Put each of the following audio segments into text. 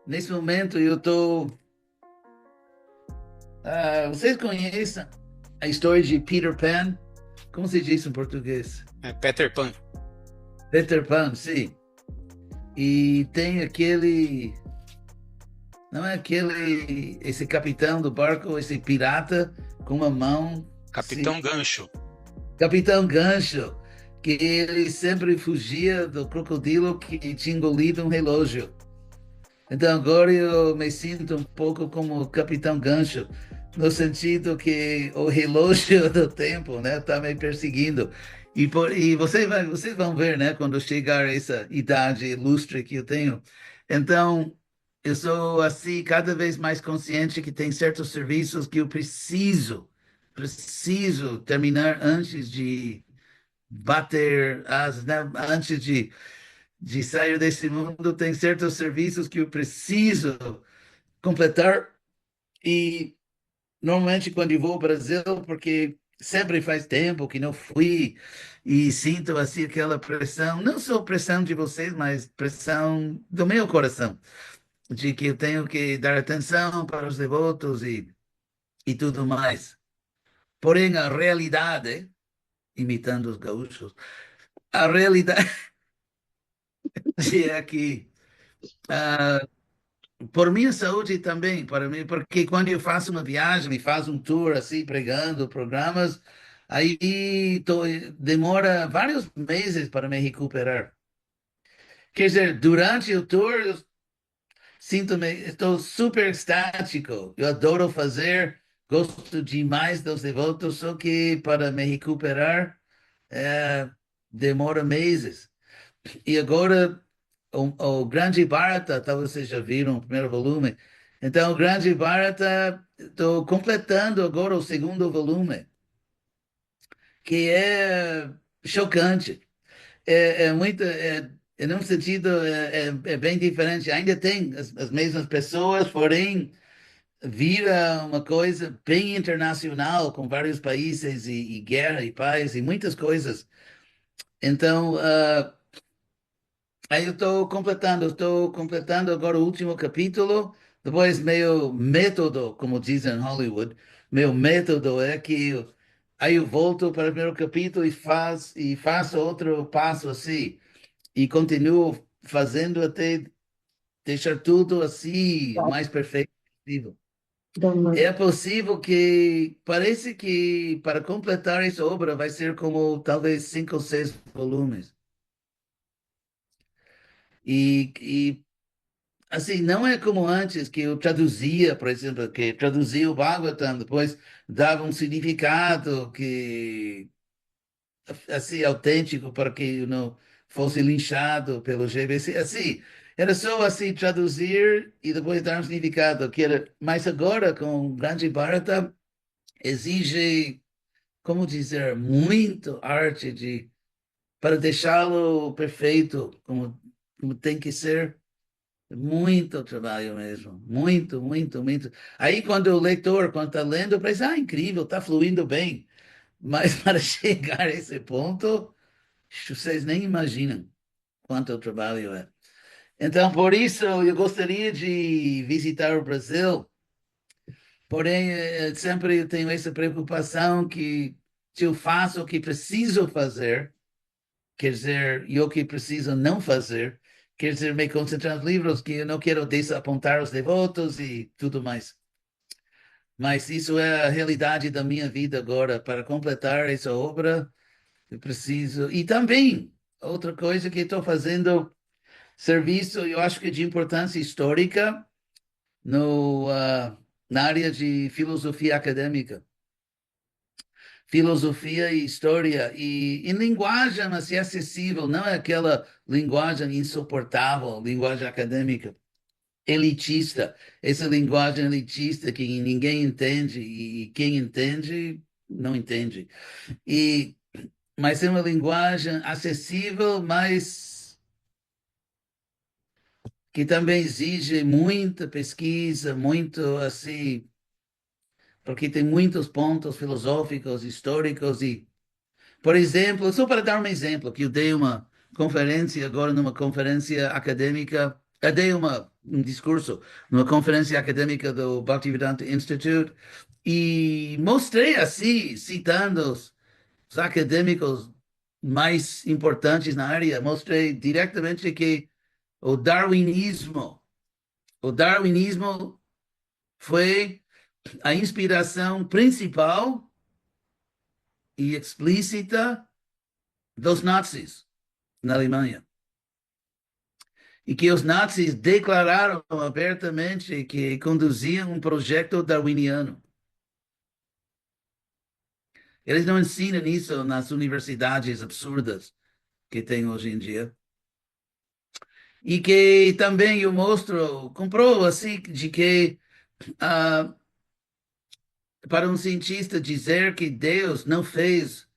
Nesse momento eu estou. Vocês conhecem a história de Peter Pan? Como se diz em português? É Peter Pan. Peter Pan, sim. E tem aquele. Não é aquele. Esse capitão do barco, esse pirata com uma mão. Capitão Gancho. Capitão Gancho, que ele sempre fugia do crocodilo que tinha engolido um relógio. Então agora eu me sinto um pouco como o Capitão Gancho, no sentido que o relógio do tempo, né, está me perseguindo. E vocês vão ver, né, quando chegar essa idade ilustre que eu tenho. Então, eu sou assim cada vez mais consciente que tem certos serviços que eu preciso terminar antes de bater as, né, antes de sair desse mundo, tem certos serviços que eu preciso completar e normalmente quando eu vou ao Brasil, porque sempre faz tempo que não fui e sinto assim aquela pressão, não só pressão de vocês, mas pressão do meu coração, de que eu tenho que dar atenção para os devotos e tudo mais. Porém, a realidade, imitando os gaúchos, a realidade é que ah, por minha saúde também, para mim, porque quando eu faço uma viagem e faço um tour assim, pregando programas, aí demora vários meses para me recuperar. Quer dizer, durante o tour, eu sinto-me, estou super estático. Eu adoro fazer, gosto demais dos devotos, só que para me recuperar, demora meses. E agora o Grande Bharata, talvez vocês já viram o primeiro volume. Então, o Grande Bharata, estou completando agora o segundo volume, que é chocante. É muito, num sentido, é bem diferente. Ainda tem as mesmas pessoas, porém, vira uma coisa bem internacional, com vários países e guerra e paz e muitas coisas. Então, aí estou completando agora o último capítulo. Depois, meu método, como dizem em Hollywood, meu método é que aí eu volto para o primeiro capítulo e faço outro passo assim e continuo fazendo até deixar tudo assim o mais perfeito possível. É possível que parece que para completar essa obra vai ser como talvez 5 ou 6 volumes. E assim, não é como antes que eu traduzia, por exemplo, que traduzia o Bhagavatam, depois dava um significado que assim autêntico para que eu não fosse linchado pelo GBC. Assim, era só assim traduzir e depois dar um significado que era, mas agora com o Grande Bharata exige, como dizer, muito arte de para deixá-lo perfeito como tem que ser. Muito trabalho mesmo, muito, muito, muito. Aí quando o leitor, quando está lendo, pensa, incrível, está fluindo bem. Mas para chegar a esse ponto, vocês nem imaginam quanto trabalho é. Então, por isso, eu gostaria de visitar o Brasil, porém, sempre eu tenho essa preocupação que se eu faço o que preciso fazer, quer dizer, e o que preciso não fazer, quer dizer, me concentrar nos livros que eu não quero desapontar os devotos e tudo mais. Mas isso é a realidade da minha vida agora. Para completar essa obra, eu preciso. E também, outra coisa que estou fazendo, serviço, eu acho que de importância histórica no, na área de filosofia acadêmica. Filosofia e história, e em linguagem assim, acessível, não é aquela linguagem insuportável, linguagem acadêmica, elitista, essa linguagem elitista que ninguém entende e quem entende não entende. E, mas é uma linguagem acessível, mas que também exige muita pesquisa, muito assim, porque tem muitos pontos filosóficos, históricos Por exemplo, só para dar um exemplo, que eu dei uma conferência agora numa conferência acadêmica, eu dei um discurso numa conferência acadêmica do Bhaktivedanta Institute e mostrei assim, citando os acadêmicos mais importantes na área, mostrei diretamente que o darwinismo, o darwinismo foi a inspiração principal e explícita dos nazis na Alemanha. E que os nazis declararam abertamente que conduziam um projeto darwiniano. Eles não ensinam isso nas universidades absurdas que tem hoje em dia. E que também eu mostro, comprou assim, de que ah, para um cientista dizer que Deus não fez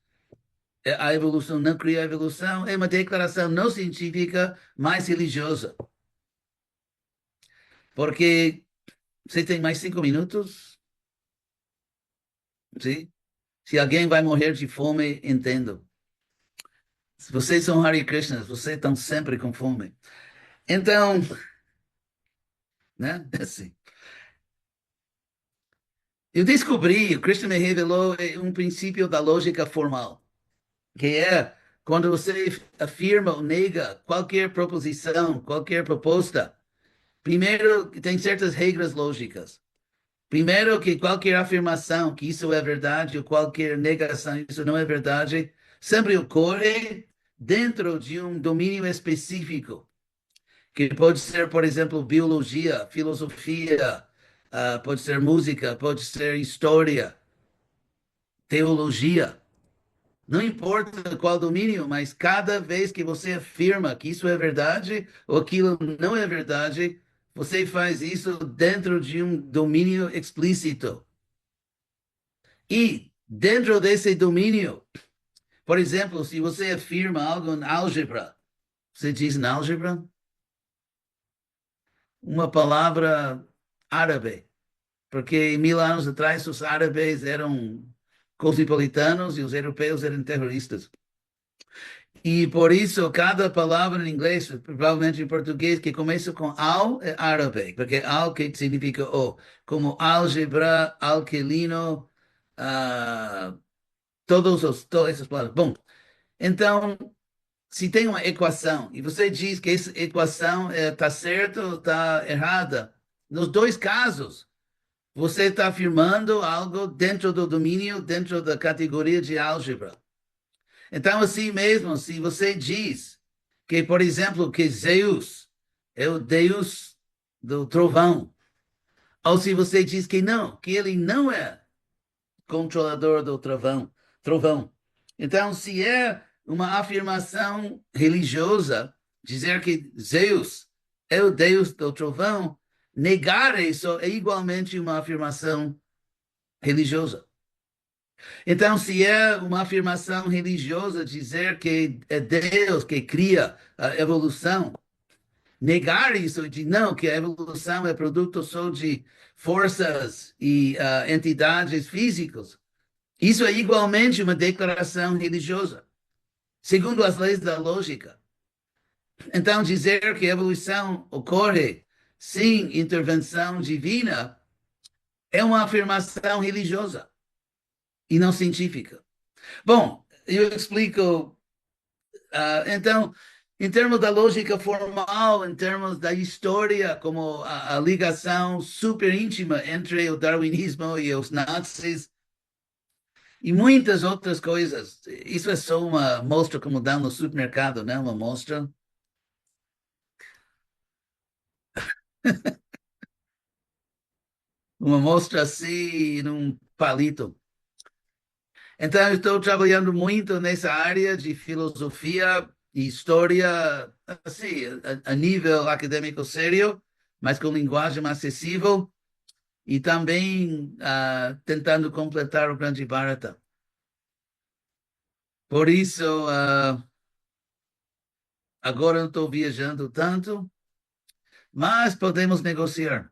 a evolução, não criou a evolução, é uma declaração não científica, mas religiosa. Porque você tem mais 5 minutos, sim? Se alguém vai morrer de fome, entendo. Se vocês são Hare Krishnas, vocês estão sempre com fome. Então, né? Assim, eu descobri, o Krishna me revelou um princípio da lógica formal, que é quando você afirma ou nega qualquer proposição, qualquer proposta, primeiro tem certas regras lógicas. Primeiro, que qualquer afirmação que isso é verdade ou qualquer negação isso não é verdade, sempre ocorre dentro de um domínio específico, que pode ser, por exemplo, biologia, filosofia, pode ser música, pode ser história, teologia. Não importa qual domínio, mas cada vez que você afirma que isso é verdade ou aquilo não é verdade, você faz isso dentro de um domínio explícito. E dentro desse domínio, por exemplo, se você afirma algo em álgebra, você diz em álgebra uma palavra árabe, porque 1000 anos atrás os árabes eram cosmopolitanos e os europeus eram terroristas. E por isso, cada palavra em inglês, provavelmente em português, que começa com al, é árabe, porque al que significa o, como álgebra, alquilino, ah, todas essas palavras. Bom, então, se tem uma equação e você diz que essa equação está certa ou está errada, nos dois casos, você está afirmando algo dentro do domínio, dentro da categoria de álgebra. Então, assim mesmo, se você diz que, por exemplo, que Zeus é o deus do trovão, ou se você diz que não, que ele não é controlador do trovão. Então, se é uma afirmação religiosa, dizer que Zeus é o Deus do trovão, negar isso é igualmente uma afirmação religiosa. Então, se é uma afirmação religiosa dizer que é Deus que cria a evolução, negar isso de não, que a evolução é produto só de forças e entidades físicas, isso é igualmente uma declaração religiosa, segundo as leis da lógica. Então, dizer que a evolução ocorre sem intervenção divina é uma afirmação religiosa e não científica. Bom, eu explico. Então, em termos da lógica formal, em termos da história, como a ligação super íntima entre o darwinismo e os nazis, e muitas outras coisas. Isso é só uma mostra como dá no supermercado, né? Uma mostra. Uma mostra assim, num palito. Então, eu estou trabalhando muito nessa área de filosofia e história, assim, a nível acadêmico sério, mas com linguagem acessível, e também tentando completar o Grande Bharata. Por isso, agora não estou viajando tanto, mas podemos negociar.